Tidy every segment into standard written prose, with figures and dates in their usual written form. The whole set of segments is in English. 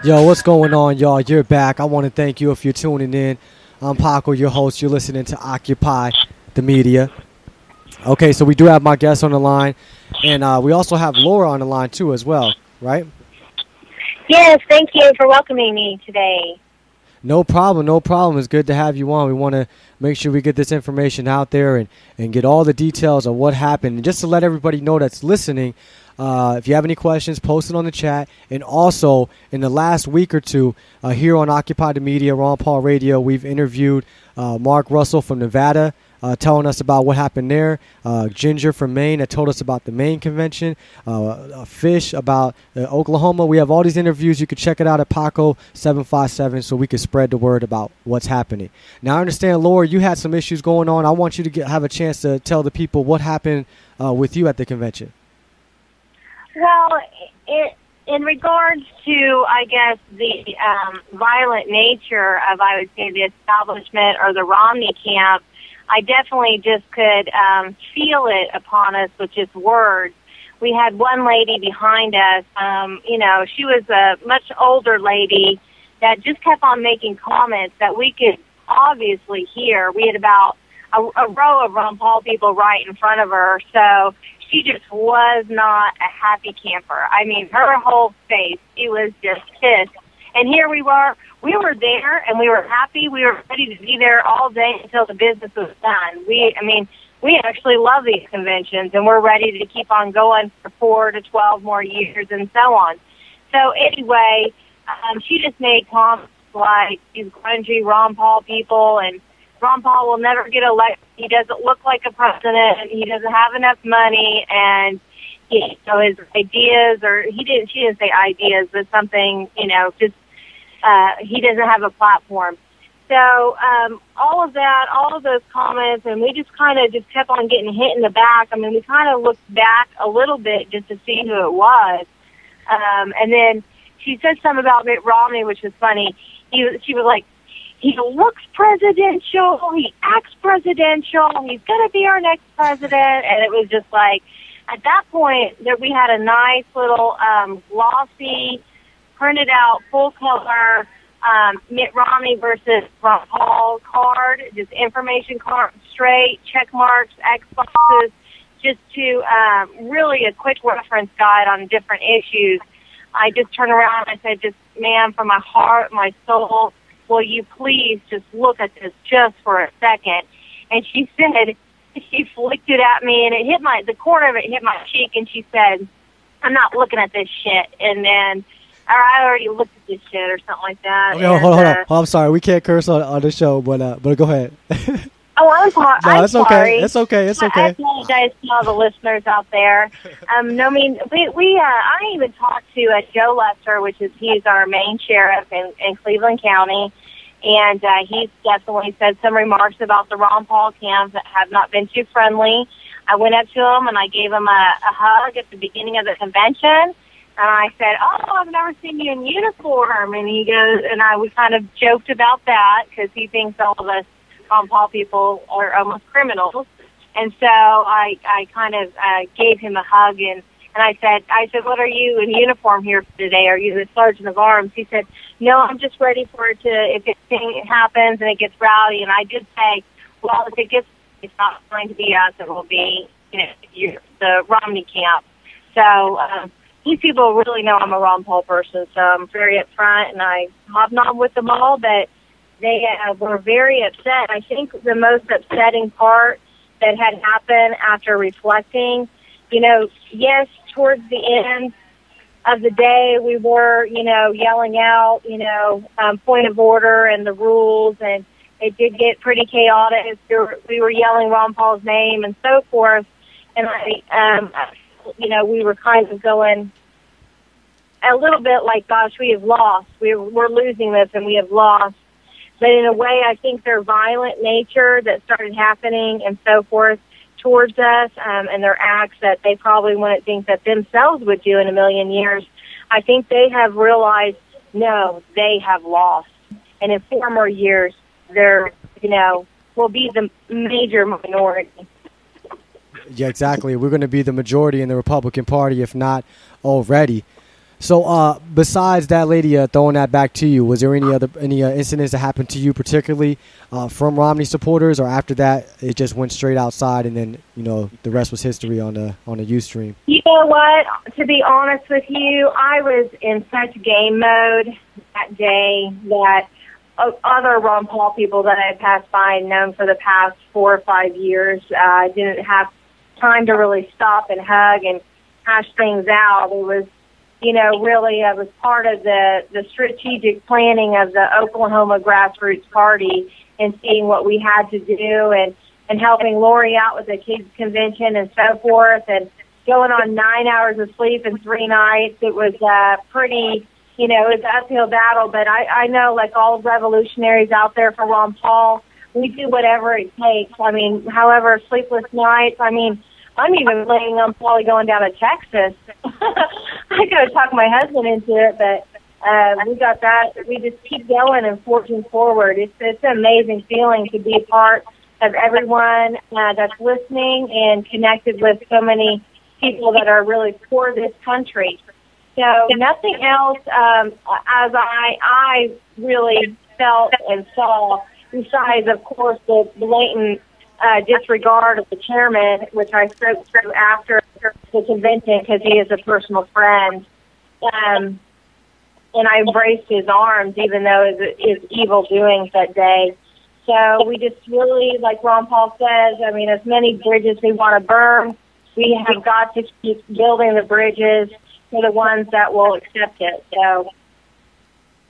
Yo, what's going on, y'all? You're back. I want to thank you if you're tuning in. I'm Paco, your host. You're listening to Occupy the Media. Okay, so we do have my guest on the line, and we also have Laura on the line, too, as well, right? Yes, thank you for welcoming me today. No problem, no problem. It's good to have you on. We want to make sure we get this information out there and get all the details of what happened. And just to let everybody know that's listening, if you have any questions, post it on the chat. And also, in the last week or two, here on Occupy the Media, Ron Paul Radio, we've interviewed Mark Russell from Nevada, telling us about what happened there. Ginger from Maine that told us about the Maine convention. Fish about Oklahoma. We have all these interviews. You can check it out at Paco757 so we can spread the word about what's happening. Now, I understand, Laura, you had some issues going on. I want you to have a chance to tell the people what happened with you at the convention. Well, in regards to, I guess, the violent nature of, I would say, the establishment or the Romney camp, I definitely just could feel it upon us with just words. We had one lady behind us, she was a much older lady that just kept on making comments that we could obviously hear. We had about a row of Ron Paul people right in front of her, so she just was not a happy camper. I mean, her whole face, she was just pissed. And here we were there, and we were happy. We were ready to be there all day until the business was done. We actually love these conventions, and we're ready to keep on going for 4 to 12 more years and so on. So anyway, she just made comments like these grungy Ron Paul people, and Ron Paul will never get elected. He doesn't look like a president. He doesn't have enough money, and his ideas, or she didn't say ideas, but something, just he doesn't have a platform. So all of that, all of those comments, and we just kind of just kept on getting hit in the back. I mean, we kind of looked back a little bit just to see who it was. And then she said something about Mitt Romney, which was funny. She was like, he looks presidential, he acts presidential, he's going to be our next president. And it was just like, at that point, that we had a nice little glossy, printed out, full color Mitt Romney versus Ron Paul card, just information card, straight, check marks, X boxes, just to really a quick reference guide on different issues. I just turned around and I said, just, ma'am, from my heart, my soul, will you please just look at this just for a second? And she said, she flicked it at me, and it hit the corner of it hit my cheek, and she said, I'm not looking at this shit. And then, or I already looked at this shit or something like that. Okay, hold on. I'm sorry. We can't curse on the show, but go ahead. Oh, I'm sorry. No, it's okay. It's okay. It's okay. I apologize to all the listeners out there. I even talked to Joe Lester, he's our main sheriff in Cleveland County, and he's definitely said some remarks about the Ron Paul camps that have not been too friendly. I went up to him and I gave him a hug at the beginning of the convention, and I said, "Oh, I've never seen you in uniform." And he goes, and we kind of joked about that because he thinks all of us Ron Paul people are almost criminals. And so I kind of gave him a hug, and I said, what are you in uniform here for today? Are you the sergeant of arms? He said, no, I'm just ready for it to, if anything happens and it gets rowdy. And I did say, well, it's not going to be us, it will be, the Romney camp. So these people really know I'm a Ron Paul person, so I'm very upfront, and I hobnob with them all, but they were very upset. I think the most upsetting part that had happened after reflecting, yes, towards the end of the day, we were, yelling out, point of order and the rules, and it did get pretty chaotic. We were yelling Ron Paul's name and so forth, and we were kind of going a little bit like, gosh, we have lost. We're losing this, and we have lost. But in a way, I think their violent nature that started happening and so forth towards us, and their acts that they probably wouldn't think that themselves would do in a million years, I think they have realized, no, they have lost. And in 4 more years, they're, will be the major minority. Yeah, exactly. We're going to be the majority in the Republican Party, if not already. So, besides that lady throwing that back to you, was there any incidents that happened to you particularly from Romney supporters, or after that it just went straight outside and then the rest was history on the Ustream? You know what? To be honest with you, I was in such game mode that day that other Ron Paul people that I had passed by and known for the past 4 or 5 years didn't have time to really stop and hug and hash things out. It was, really I was part of the strategic planning of the Oklahoma Grassroots Party and seeing what we had to do and helping Lori out with the kids convention and so forth, and going on 9 hours of sleep in 3 nights. It was pretty, it was an uphill battle, but I know, like all revolutionaries out there for Ron Paul, we do whatever it takes. I mean, however, sleepless nights. I mean, I'm even planning on probably going down to Texas. I got to talk my husband into it, but we got that. We just keep going and forging forward. It's an amazing feeling to be a part of everyone that's listening and connected with so many people that are really for this country. So nothing else as I really felt and saw, besides, of course, the blatant disregard of the chairman, which I spoke to after the convention because he is a personal friend. And I embraced his arms, even though his evil doings that day. So we just really, like Ron Paul says, I mean, as many bridges we want to burn, we have got to keep building the bridges for the ones that will accept it. So,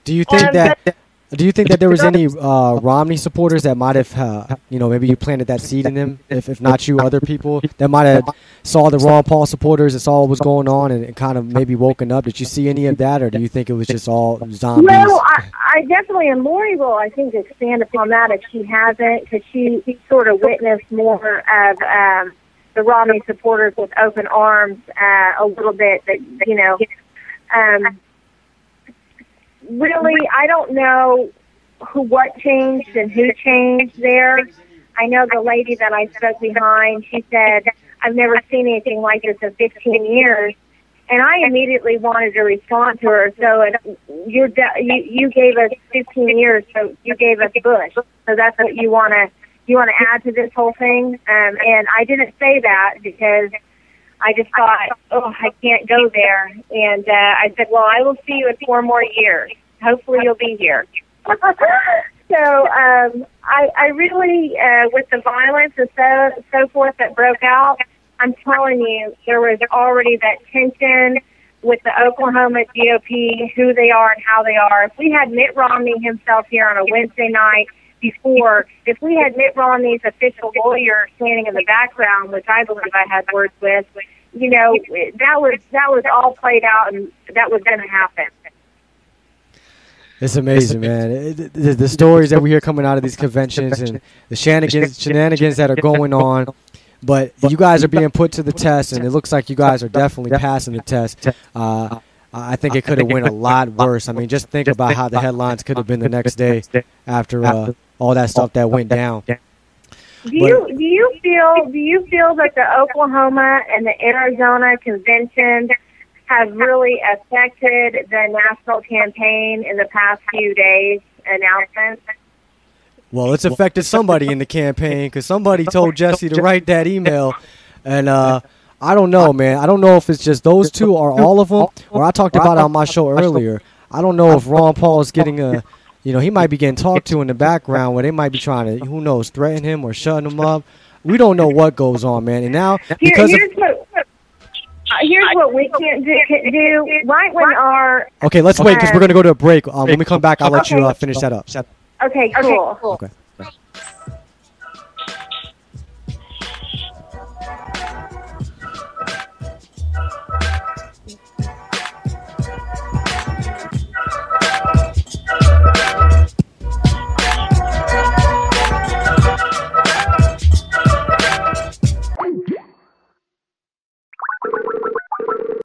do you think that there was any Romney supporters that might have, maybe you planted that seed in them, if not you, other people that might have saw the Ron Paul supporters and saw what was going on and kind of maybe woken up? Did you see any of that, or do you think it was just all zombies? Well, I definitely, and Lori will, I think, expand upon that if she hasn't, because she sort of witnessed more of the Romney supporters with open arms a little bit. That really, I don't know what changed and who changed there. I know the lady that I spoke behind, she said, I've never seen anything like this in 15 years. And I immediately wanted to respond to her. So you gave us 15 years, so you gave us Bush. So that's what you want to add to this whole thing. And I didn't say that because I just thought, I can't go there. And I said, well, I will see you in 4 more years. Hopefully you'll be here. So I really, with the violence and so forth that broke out, I'm telling you, there was already that tension with the Oklahoma GOP, who they are and how they are. If we had Mitt Romney himself here on a Wednesday night before, if we had Mitt Romney's official lawyer standing in the background, which I believe I had words with, that was all played out, and that was going to happen. It's amazing, man. The stories that we hear coming out of these conventions and the shenanigans that are going on. But you guys are being put to the test, and it looks like you guys are definitely passing the test. I think it could have went a lot worse. I mean, just think about how the headlines could have been the next day after all that stuff that went down. Do you feel that the Oklahoma and the Arizona conventions have really affected the national campaign in the past few days' announcements? Well, it's affected somebody in the campaign because somebody told Jesse to write that email. And I don't know, man. I don't know if it's just those two or all of them. Or I talked about it on my show earlier. I don't know if Ron Paul is getting he might be getting talked to in the background where they might be trying to, who knows, threaten him or shutting him up. We don't know what goes on, man. And now, because here's what we can't do. Right when our... Okay, let's wait because we're going to go to a break. When we come back, I'll let you finish that up. Okay, cool. Okay.